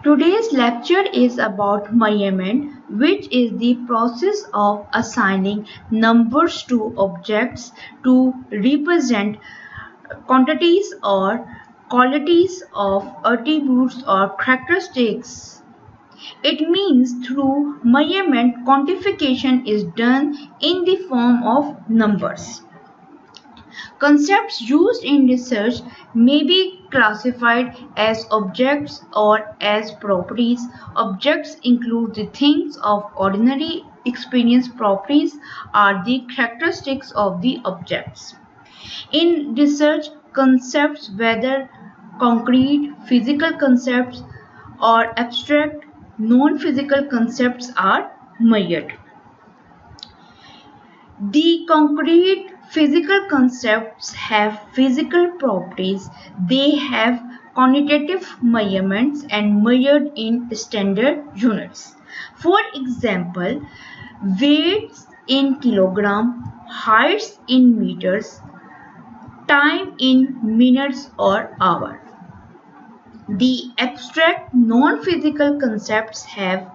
Today's lecture is about measurement, which is the process of assigning numbers to objects to represent quantities or qualities of attributes or characteristics. It means through measurement, quantification is done in the form of numbers. Concepts used in research may be classified as objects or as properties. Objects include the things of ordinary experience. Properties are the characteristics of the objects. In research, concepts, whether concrete, physical concepts, or abstract, non-physical concepts, are measured. The concrete physical concepts have physical properties. They have quantitative measurements and measured in standard units. For example, weights in kilogram, heights in meters, time in minutes or hour. The abstract non-physical concepts have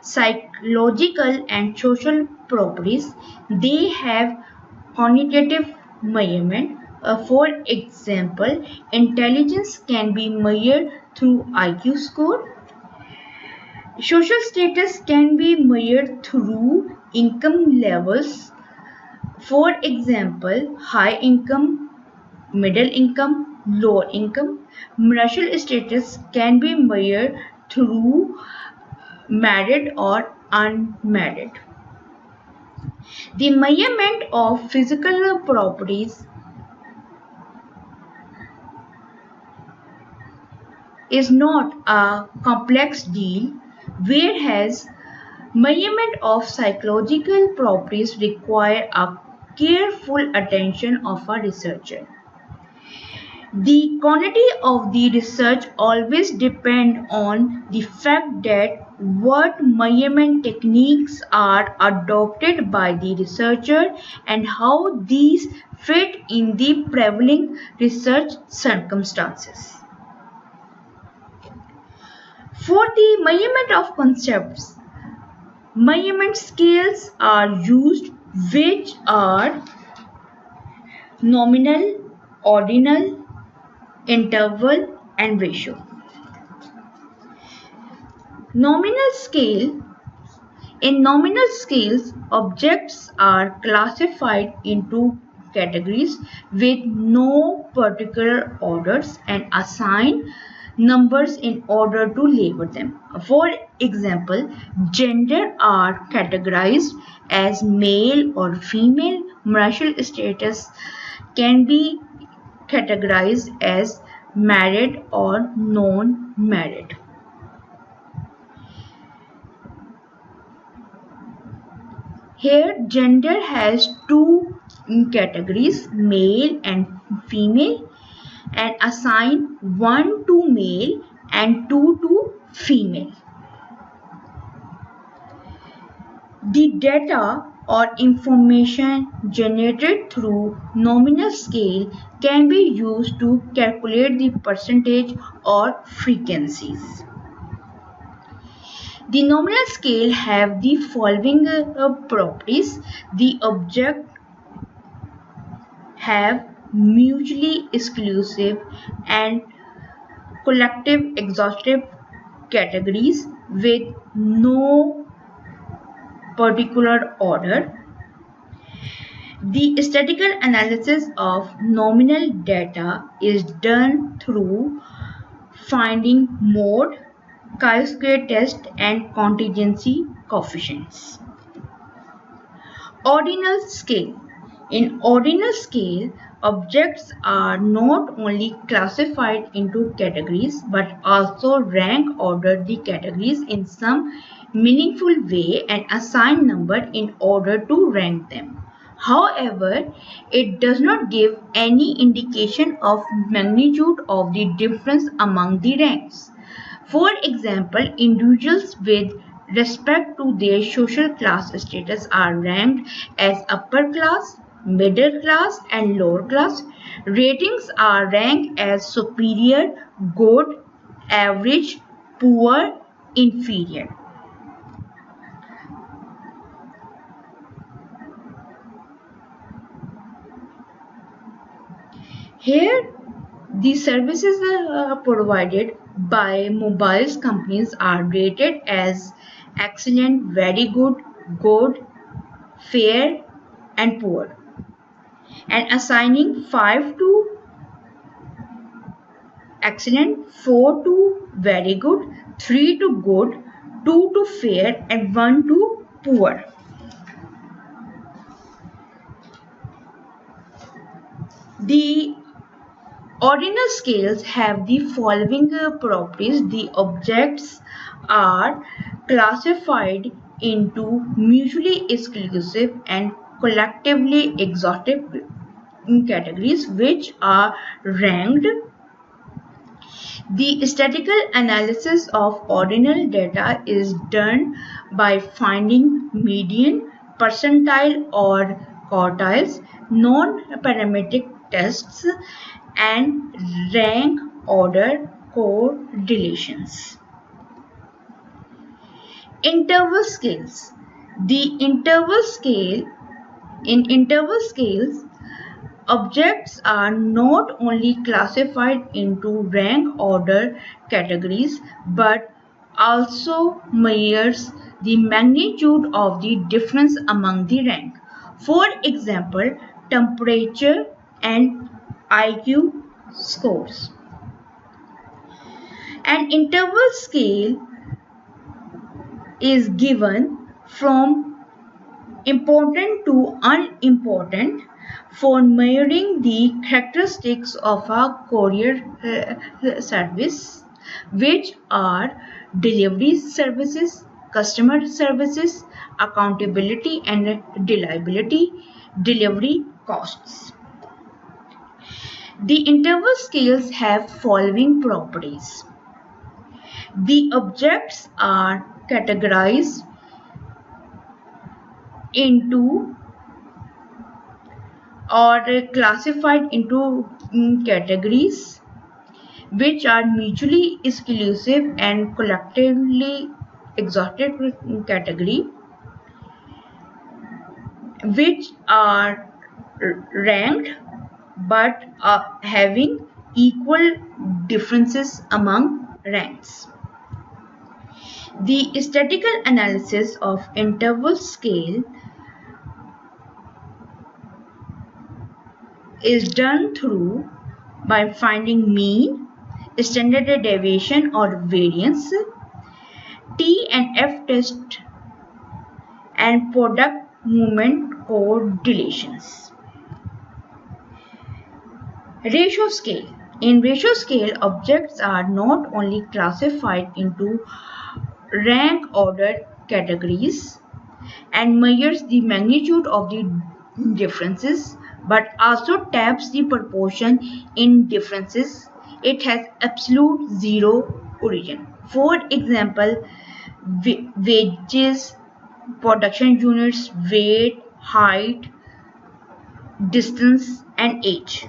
psychological and social properties. They have quantitative measurement. For example, intelligence can be measured through IQ score. Social status can be measured through income levels. For example, high income, middle income, low income. Marital status can be measured through married or unmarried. The measurement of physical properties is not a complex deal, whereas measurement of psychological properties require a careful attention of a researcher. The quantity of the research always depends on the fact that what measurement techniques are adopted by the researcher and how these fit in the prevailing research circumstances. For the measurement of concepts, measurement scales are used, which are nominal, ordinal, interval, and ratio. Nominal scale. In nominal scales, objects are classified into categories with no particular orders and assigned numbers in order to label them. For example, gender are categorized as male or female. Marital status can be categorized as married or non-married. Here, gender has two categories, male and female, and assign one to male and two to female. The data or information generated through nominal scale can be used to calculate the percentage or frequencies. The nominal scale have the following properties. The object have mutually exclusive and collective exhaustive categories with no particular order. The statistical analysis of nominal data is done through finding mode, chi-square test, and contingency coefficients. Ordinal scale. In ordinal scale, objects are not only classified into categories but also rank order the categories in some meaningful way and assign number in order to rank them. However, it does not give any indication of magnitude of the difference among the ranks. For example, individuals with respect to their social class status are ranked as upper class, middle class, and lower class. Ratings are ranked as superior, good, average, poor, inferior. Here, the services provided by mobile companies are rated as excellent, very good, good, fair, and poor, and assigning 5 to excellent, 4 to very good, 3 to good, 2 to fair, and 1 to poor. The ordinal scales have the following properties. The objects are classified into mutually exclusive and collectively exhaustive categories which are ranked. The statistical analysis of ordinal data is done by finding median, percentile or quartiles, non-parametric tests, and rank order correlations. Interval scales. In interval scales, objects are not only classified into rank order categories but also measures the magnitude of the difference among the rank. For example, temperature and IQ scores. An interval scale is given from important to unimportant for measuring the characteristics of a courier service, which are delivery services, customer services, accountability and reliability, delivery costs. The interval scales have following properties. The objects are categorized into or classified into categories which are mutually exclusive and collectively exhaustive category, which are ranked but having equal differences among ranks. The statistical analysis of interval scale is done through by finding mean, standard deviation or variance, T and F test, and product movement correlations. Ratio scale. In ratio scale, objects are not only classified into rank order categories and measures the magnitude of the differences but also taps the proportion in differences. It has absolute zero origin. For example, wages, production units, weight, height, distance, and age.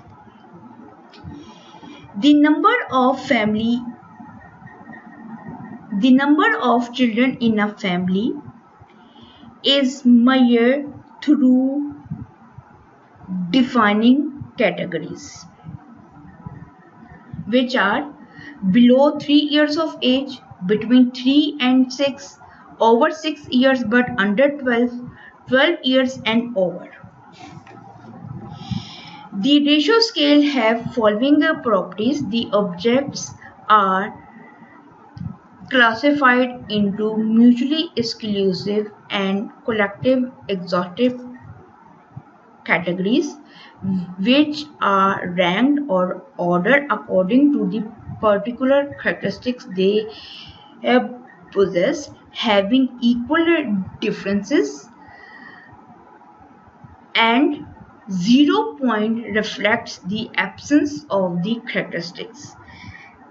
The number of children in a family is measured through defining categories, which are below 3 years of age, between 3 and 6, over 6 years but under 12, 12 years and over. The ratio scale have following properties. The objects are classified into mutually exclusive and collective exhaustive categories which are ranked or ordered according to the particular characteristics they possess, having equal differences, and 0 point reflects the absence of the characteristics.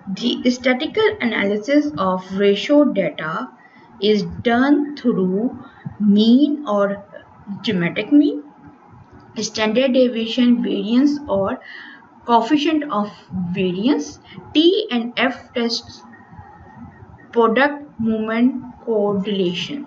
The statistical analysis of ratio data is done through mean or geometric mean, standard deviation, variance or coefficient of variance, T and F tests, product movement correlation.